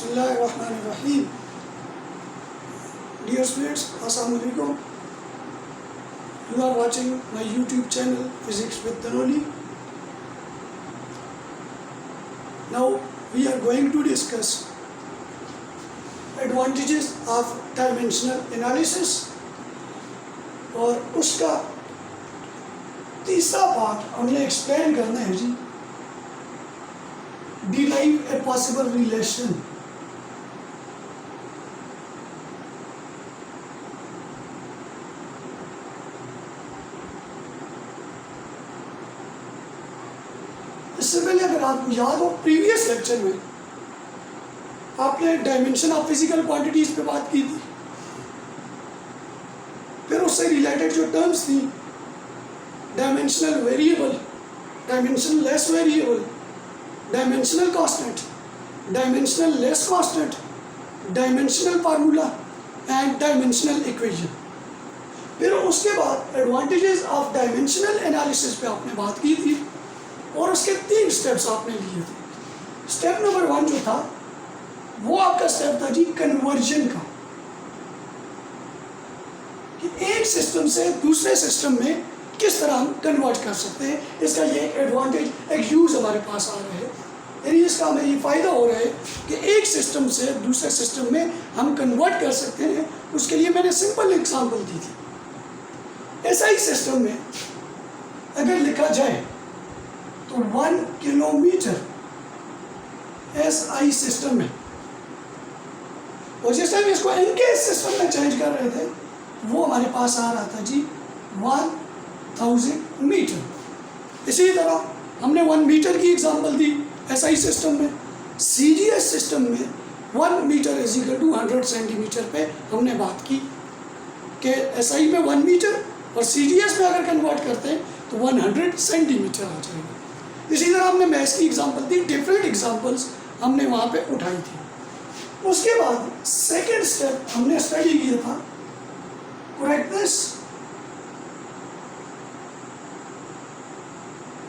बिस्मिल्लाहिर्रहमानिर्रहीम। Dear students, Assalamu alaikum. You are watching my YouTube channel Physics with Tanoli. Now we are going to discuss advantages of dimensional analysis और उसका तीसरा part हमने explain करना है जी, derive a possible relation। इससे पहले अगर आपको याद हो, प्रीवियस लेक्चर में आपने डायमेंशन ऑफ फिजिकल क्वांटिटीज पे बात की थी। फिर उससे रिलेटेड जो टर्म्स थी, dimensional variable, dimensional less variable, dimensional constant, dimensional less constant, dimensional formula and dimensional equation. फिर उसके बाद एडवांटेजेस ऑफ डायमेंशनल एनालिसिस पे आपने बात की थी और उसके 3 स्टेप्स आपने लिए थे। स्टेप नंबर 1 जो था वो आपका स्टेप था जी कन्वर्जन का, कि एक सिस्टम से दूसरे सिस्टम में किस तरह हम कन्वर्ट कर सकते हैं। इसका ये एक एडवांटेज, एक यूज़ हमारे पास आ रहा है, यानी इसका हमें ये फ़ायदा हो रहा है कि एक सिस्टम से दूसरे सिस्टम में हम कन्वर्ट कर सकते हैं। उसके लिए मैंने सिंपल एग्जांपल दी थी। ऐसा ही सिस्टम में अगर लिखा जाए तो 1 किलोमीटर SI सिस्टम है, और जिस टाइम इसको इनके सिस्टम में चेंज कर रहे थे वो हमारे पास आ रहा था जी 1000 मीटर। इसी तरह हमने 1 मीटर की एग्जांपल दी SI सिस्टम में। CGS सिस्टम में 1 metre is equal to 100 centimetre पे हमने बात की कि SI में 1 मीटर और CGS में अगर कन्वर्ट करते हैं तो 100 सेंटीमीटर आ जाएगा। इसी तरह हमने मैथ्स की एग्जांपल दी, डिफरेंट एग्जांपल्स हमने वहाँ पे उठाई थी। उसके बाद सेकेंड स्टेप हमने स्टडी किया था करेक्टनेस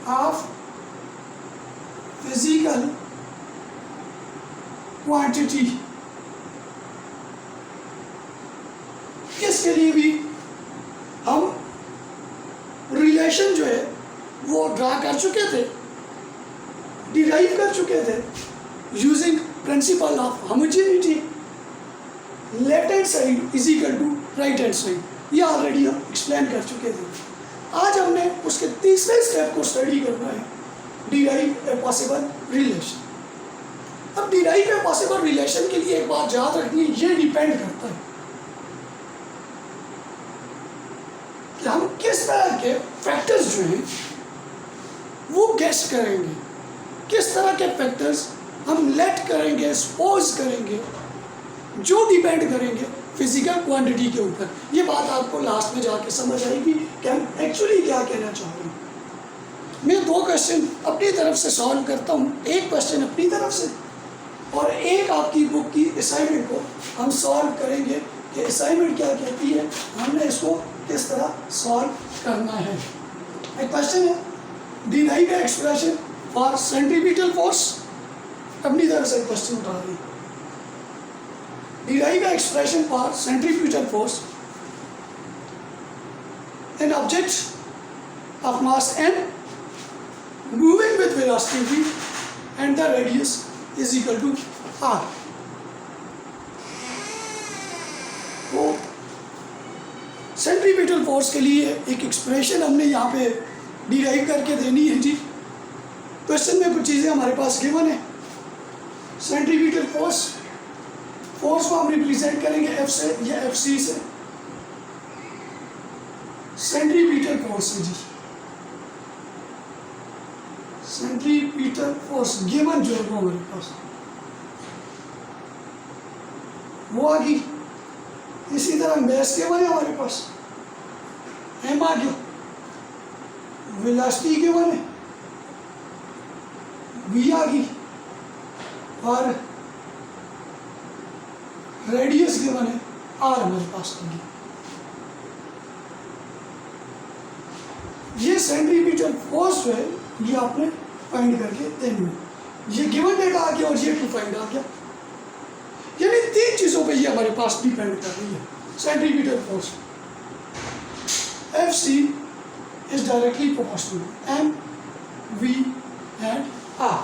ऑफ फिजिकल क्वांटिटी। इसके लिए भी हम रिलेशन जो है वो ड्रा कर चुके थे, डिराइव कर चुके थे using principle of homogeneity. Left hand side is equal to right hand side, ये ऑलरेडी हम एक्सप्लेन कर चुके थे। आज हमने उसके तीसरे स्टेप को स्टडी करना है, डिराइव ए पॉसिबल रिलेशन। अब डिराइव ए पॉसिबल रिलेशन के लिए एक बात याद रखनी है, ये डिपेंड करता है कि हम किस तरह के फैक्टर्स जो हैं वो गेस करेंगे, किस तरह के फैक्टर्स हम लेट करेंगे, सपोज करेंगे, जो डिपेंड करेंगे फिजिकल क्वांटिटी के ऊपर। ये बात आपको लास्ट में जाके समझ आएगी कि हम एक्चुअली क्या कहना चाह रहे हैं। मैं 2 क्वेश्चन अपनी तरफ से सॉल्व करता हूँ, एक क्वेश्चन अपनी तरफ से और एक आपकी बुक की असाइनमेंट को हम सॉल्व करेंगे कि असाइनमेंट क्या कहती है, हमने इसको किस तरह सॉल्व करना है। एक क्वेश्चन है, derive expression for centripetal force. अपनी तरफ से क्वेश्चन उठा रही, derive expression for centripetal force, an object of mass m moving with velocity v and the radius is equal to r। तो सेंट्रीपिटल फोर्स के लिए एक एक्सप्रेशन हमने यहाँ पे डिराइव करके देनी है जी। क्वेश्चन में कुछ चीज़ें हमारे पास गिवन है। सेंट्रीपिटल फोर्स को हम रिप्रेजेंट करेंगे F से या FC से। सेंट्रीपिटल फोर्स है जी, सेंट्रीपिटल फोर्स गिवन जो है वो हमारे पास वो आ गई। इसी तरह मैस गिवन है हमारे पास, M आ गया, वेलोसिटी गिवन है, V आ गई और रेडियस गिवन है, R हमारे पास आ गई। ये सेंट्रीपिटल फोर्स जो है ये आपने फाइंड करके देनी है। ये गिवन डेटा आ गया और ये टू फाइंड आ गया। ये हमारे पास डिपेंड कर रही है centripetal force. FC is directly proportional M, V and R.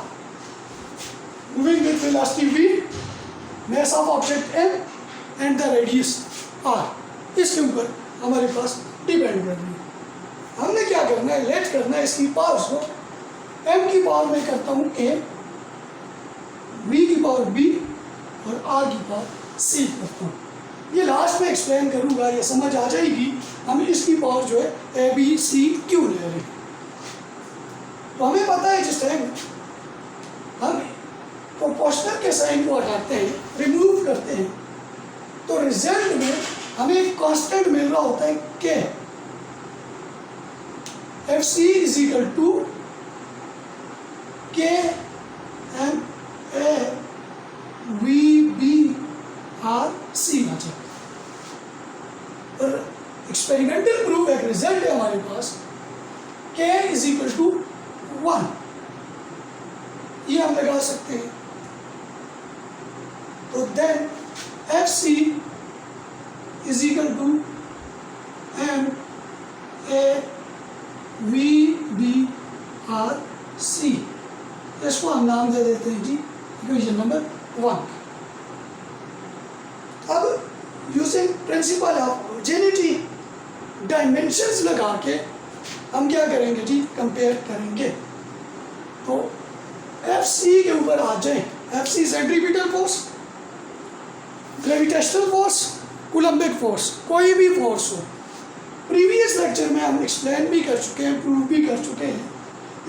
Moving with velocity V, mass of object M and the radius R, इसके ऊपर हमारे पास डिपेंड कर रही है। हमने क्या करना है, लेट करना है इसकी पावर्स को। M की पावर में करता हूँ A, V की पावर B और R की पावर C करता हूँ। ये लास्ट में एक्सप्लेन करूँगा, ये समझ आ जाएगी हम इसकी पावर जो है ABC क्यों ले रहे हैं। तो हमें पता है जिस टाइम हम प्रोपोर्शनल के साइन को हटाते हैं, रिमूव करते हैं, तो रिजल्ट में हमें एक कांस्टेंट मिल रहा होता है K। FC is equal to K M A V B R C बचा। और एक्सपेरिमेंटल प्रूफ एक रिजल्ट है हमारे पास K इज इक्वल टू 1, ये हम लगा सकते हैं। तो then FC is equal to M A V B R C, इसको हम नाम दे देते हैं जी इक्वेशन नंबर 1। अब यूजिंग प्रिंसिपल ऑफ जेनिटी डायमेंशंस लगा के हम क्या करेंगे जी, कंपेयर करेंगे। तो FC के ऊपर आ जाए, FC centripetal force, gravitational force, Coulombic force, कोई भी फोर्स हो। प्रीवियस लेक्चर में हम एक्सप्लेन भी कर चुके हैं, प्रूव भी कर चुके हैं।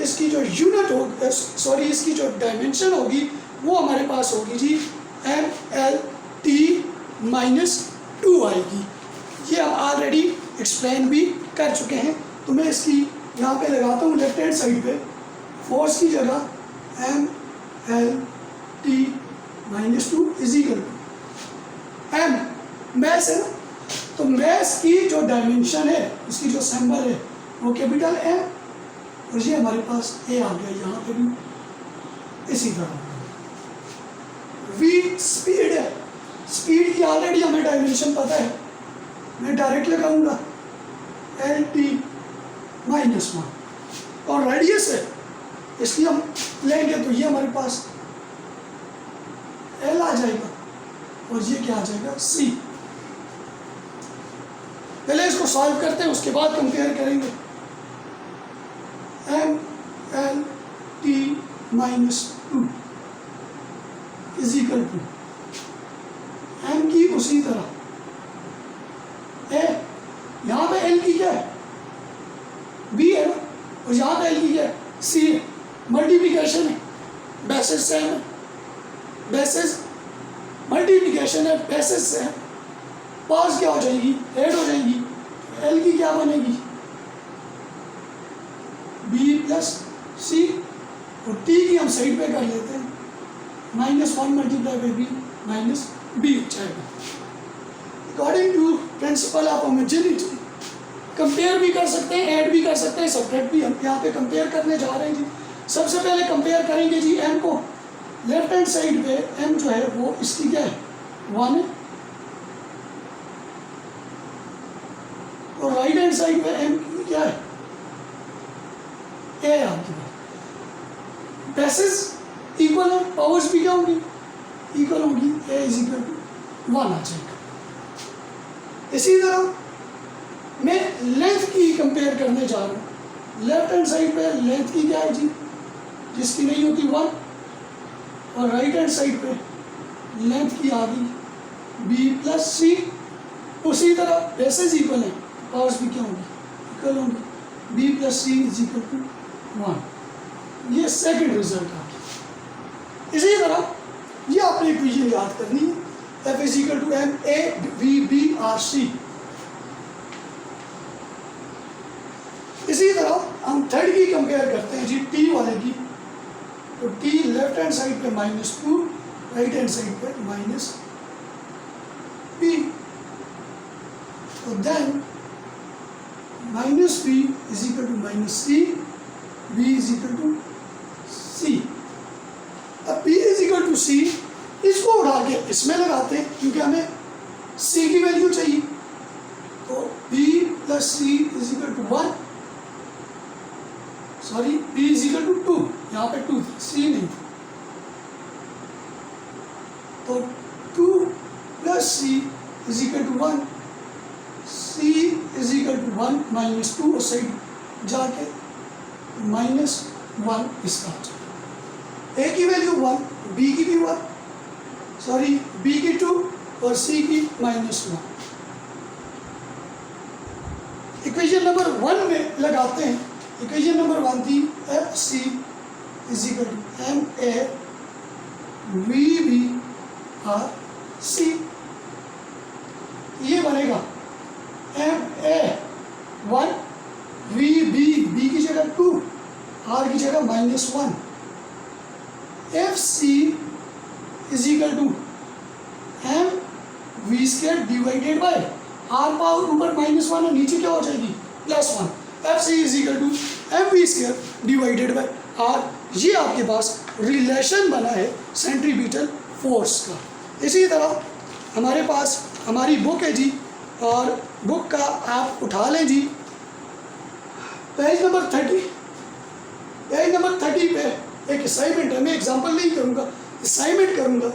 इसकी जो यूनिट हो, सॉरी इसकी जो डायमेंशन होगी वो हमारे पास होगी जी MLT-2 आएगी। ये हम ऑलरेडी एक्सप्लेन भी कर चुके हैं। तो मैं इसकी यहाँ पे लगाता हूँ लेफ्ट हैंड साइड पे, फोर्स की जगह MLT-2 is equal to M mass है ना, तो मैस की जो डायमेंशन है, इसकी जो सिंबल है वो कैपिटल M, और ये हमारे पास A आ गया यहाँ पे भी इसी तरह। V स्पीड है, स्पीड की ऑलरेडी हमें डायमेंशन पता है, मैं डायरेक्ट लगाऊंगा LT-1, और रेडियस है इसकी हम लेंगे तो ये हमारे पास L आ जाएगा और ये क्या आ जाएगा C। पहले इसको सॉल्व करते हैं, उसके बाद कंपेयर करेंगे। MLT-2 is equal to M की उसी तरह A, यहाँ पे L की क्या है, B है ना, और यहाँ पे L की क्या है, C है। मल्टीप्लिकेशन है, बेसिस से है, बेसिस मल्टीप्लिकेशन है, बेसिस से है, पास क्या हो जाएगी, ऐड हो जाएगी। L की क्या बनेगी, B प्लस C, और T की हम साइड पे कर लेते हैं, -1 multiply by B minus B जाएगा। According to principle of homogeneity compare भी कर सकते हैं, ऐड भी कर सकते हैं, सब्ट्रैक्ट भी। हम यहाँ पे कंपेयर करने जा रहे हैं जी। सबसे पहले कंपेयर करेंगे जी M को। लेफ्ट हैंड साइड पे M जो है वो इसकी क्या है, 1 है, और राइट हैंड साइड पे M की क्या है, A आपके पास। बेसिस इक्वल है, पावर्स भी क्या होंगी, इक्वल होंगी, A इज इक्वल टू 1 आ जाएगा। इसी तरह मैं लेंथ की कंपेयर करने जा रहा हूँ। लेफ्ट हैंड साइड पे लेंथ की क्या है जी, जिसकी नहीं होती 1, और राइट हैंड साइड पे लेंथ की आ गई B प्लस C। उसी तरह बेसिस इक्वल है, पावर्स भी क्या होंगी, इक्वल होंगी, B plus C is equal to 1। ये सेकंड रिजल्ट आ गया। इसी तरह ये आपने इक्वेशन याद करनी है, F is equal to MAVBRC। इसी तरह हम थर्ड की कंपेयर करते हैं जी, T वाले की। तो T लेफ्ट हैंड साइड पे -2, राइट हैंड साइड पे -P। तो then -P is equal to -C, B is equal to C। अब P is equal to C, इसको उड़ा के इसमें लगाते हैं, क्योंकि हमें सी की वैल्यू चाहिए, तो B plus C is equal to 1, sorry B is equal to 2, यहाँ पे 2 था, सी नहीं था, तो 2 plus C is equal to 1, C is equal to 1 minus 2 उस साइड जाके -1 इसका आ जाएगा। ए की वैल्यू 1, बी की भी 1, सॉरी बी की 2 और सी की -1। इक्वेशन नंबर 1 में लगाते हैं। इक्वेशन नंबर 1 थी F C is equal to M A V B R C, ये बनेगा M A 1 V B, B की जगह 2, आर की जगह -1, F C is equal to M V square divided by R power ऊपर -1 है, नीचे क्या हो जाएगी +1, F C is equal to M V square divided by R. ये आपके पास रिलेशन बना है सेंट्रीपिटल फोर्स का। इसी तरह हमारे पास हमारी बुक है जी, और बुक का आप उठा लें जी पेज नंबर 30। पेज नंबर 30 पे एक असाइनमेंट है, मैं एग्जांपल नहीं करूँगा, असाइनमेंट करूँगा।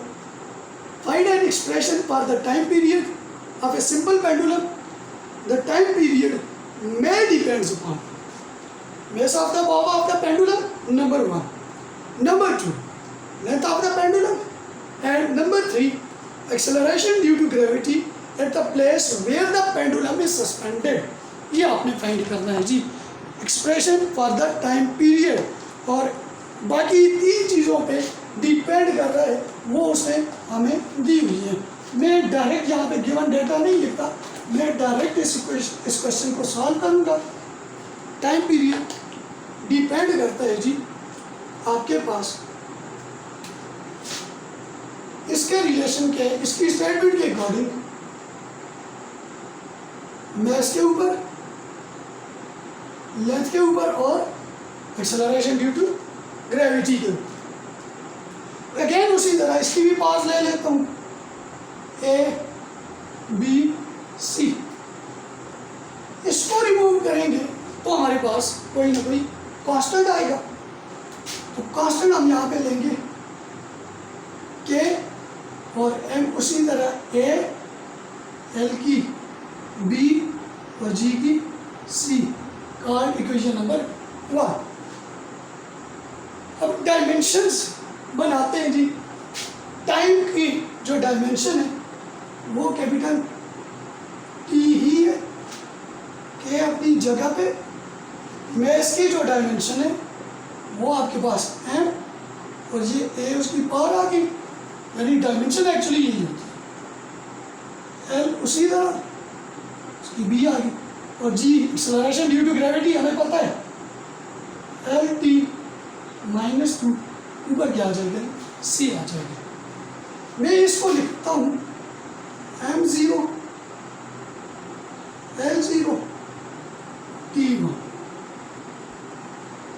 Find an expression for the time period of a simple pendulum, the time period may depends upon mass of the bob of the pendulum, number 1, number 2 length of the pendulum, and number 3 acceleration due to gravity at the place where the pendulum is suspended। ये आपने find करना है जी expression for the time period, और बाकी 3 चीज़ों पे depend कर रहा है, वो उसने हमें दी हुई है। मैं डायरेक्ट यहाँ पे गिवन डेटा नहीं लिखता, मैं डायरेक्ट इस क्वेश्चन को सॉल्व करूँगा। टाइम पीरियड डिपेंड करता है जी आपके पास इसके रिलेशन क्या है, इसकी स्टेटमेंट के अकॉर्डिंग मैस के ऊपर, लेंथ के ऊपर और एक्सेलरेशन ड्यू टू ग्रेविटी के ऊपर। अगेन उसी तरह इसकी भी पास ले लेता हूँ, ए बी सी, इसको रिमूव करेंगे तो हमारे पास कोई ना कोई कांस्टेंट आएगा, तो कांस्टेंट हम यहाँ पे लेंगे के और एम, उसी तरह ए एल की बी और जी की सी का इक्वेशन नंबर 1। अब डायमेंशंस बनाते हैं जी। टाइम की जो डायमेंशन है वो कैपिटल टी ही है, के अपनी जगह पे, मैस की जो डायमेंशन है वो आपके पास एम और ये ए उसकी पावर आ गई, यानी डायमेंशन एक्चुअली यही होती है। एल उसी तरह उसकी बी आ गई, और जी एक्सेलरेशन ड्यू टू ग्रेविटी हमें पता है, एल टी -2 ऊपर क्या आ जाएगा सी आ जाएगा। मैं इसको लिखता हूँ m0 L0 T1,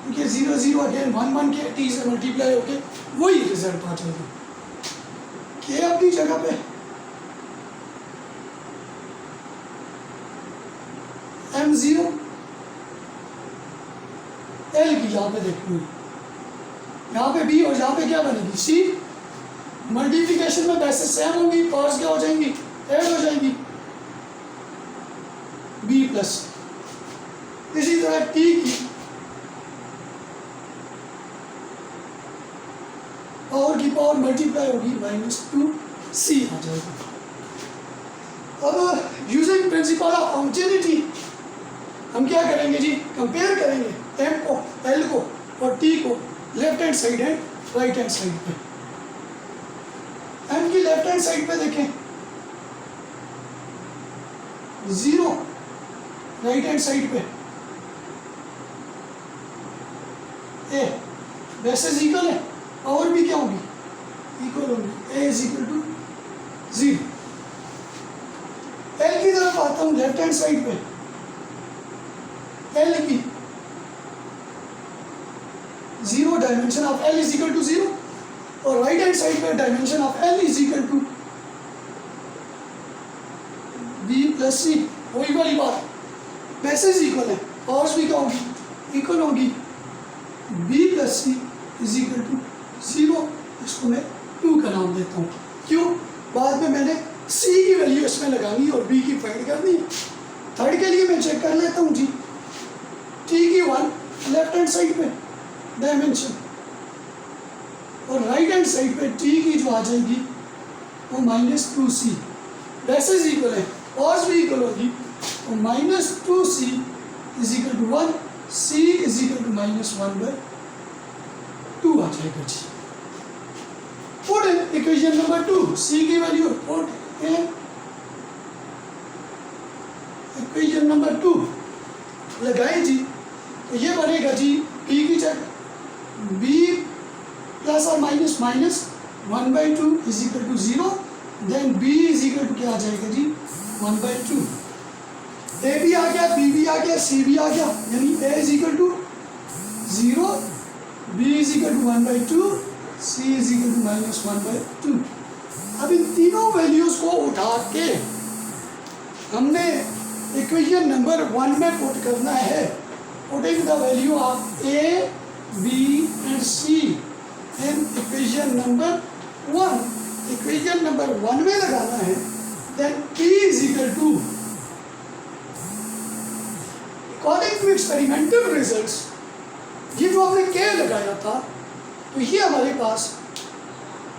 क्योंकि 0 0 अगेन 1 1 के टी से मल्टीप्लाई होके वही रिजल्ट आ जाएगा। के अपनी जगह पे m0 L की यहाँ पे देखनी है, यहाँ पे बी और यहाँ पे क्या बनेगी सी। मल्टीप्लिकेशन में वैसे सेम होंगी, पावर्स क्या हो जाएंगी ऐड हो जाएंगी, बी प्लस। इसी तरह टी की पावर मल्टीप्लाई होगी -2 सी आ जाएगा। अब यूजिंग प्रिंसिपल ऑफ होमोजेनिटी हम क्या करेंगे जी, कंपेयर करेंगे एम को, एल को और टी को left hand side and right hand side पे। एम की लेफ्ट हैंड साइड पे देखें 0, राइट हैंड साइड पे ए, वैसे इक्वल है, पावर भी क्या होगी इक्वल होगी, A is equal to 0। L की तरफ आता हूँ लेफ्ट हैंड साइड पे, एल की 0 dimension of L is equal to 0, और राइट हैंड साइड पे dimension of L is equal to plus C, वही वाली बात, बेसिस इक्वल है, पावर्स भी क्या होगी, इक्वल होगी। B plus C is equal to 0, इसको मैं 2 का नाम देता हूँ। क्यों? बाद में मैंने सी की वैल्यू इसमें लगानी और बी की फाइंड करनी है। थर्ड के लिए मैं चेक कर लेता हूँ जी, टी की 1 लेफ्ट हैंड साइड पे डायमेंशन, और राइट हैंड साइड पे टी की जो आ जाएगी वो -2c, बेसिस इक्वल है, पावर्स भी इक्वल होगी, तो -2c is equal to 1, c is equal to -1/2 आ जाएगा जी। Put in equation number 2, c की value put in equation number 2 लगाएं जी, तो ये बनेगा जी p की जगह b प्लस और minus minus 1/2 is equal to 0, then b is equal to क्या आ जाएगा जी 1/2। a भी आ गया, b भी आ गया, c भी आ गया, यानी a is equal to 0, b is equal to 1/2, c is equal to -1/2। अब इन तीनों वैल्यूज को उठा के हमने इक्वेशन नंबर 1 में पुट करना है। Putting the value of a, b and c in equation number 1, equation number 1 में लगाना है। Then p is equal to, according to experimental results, ये जो हमने k लगाया था, तो ये हमारे पास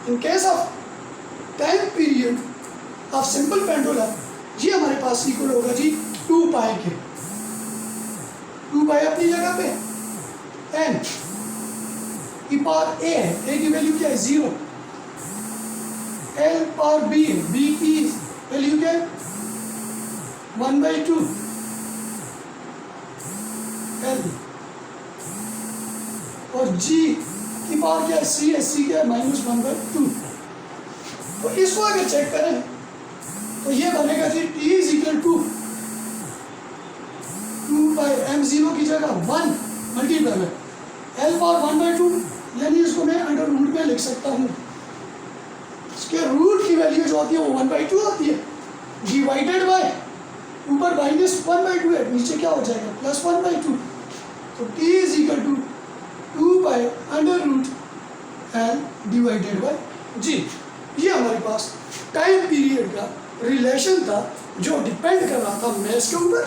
in case of time period of simple pendulum, ये हमारे पास इक्वल होगा जी 2 पाई के। 2 पाई अपनी जगह पे, एन की पावर ए है, ए की वैल्यू क्या है 0, एल पावर बी है, बी की वैल्यू क्या है 1/2 एल, और जी की पावर क्या है सी है, सी क्या है -1/2। तो इसको अगर चेक करें तो ये बनेगा G T is equal to 2/m0 की जगह 1 मल्टीप्लाई में एल पावर 1/2, यानी इसको मैं अंडर रूट में लिख सकता हूँ। इसके रूट की वैल्यू जो होती है वो 1/2 होती है, डिवाइडेड बाय ऊपर -1/2 है, नीचे क्या हो जाएगा +1/2। तो t is equal to 2/√L divided by g। ये हमारे पास टाइम पीरियड का रिलेशन था जो डिपेंड कर रहा था मास के ऊपर,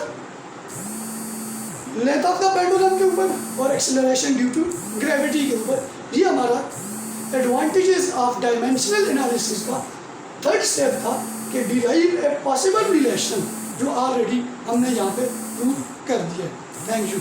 लेंथ ऑफ द पेंडुलम के ऊपर और एक्सेलरेशन ड्यू टू ग्रेविटी के ऊपर। ये हमारा एडवांटेजेस ऑफ डायमेंशनल एनालिसिस का थर्ड स्टेप था कि डिराइव ए पॉसिबल रिलेशन, जो ऑलरेडी हमने यहाँ पे प्रूव कर दिया। Thank you.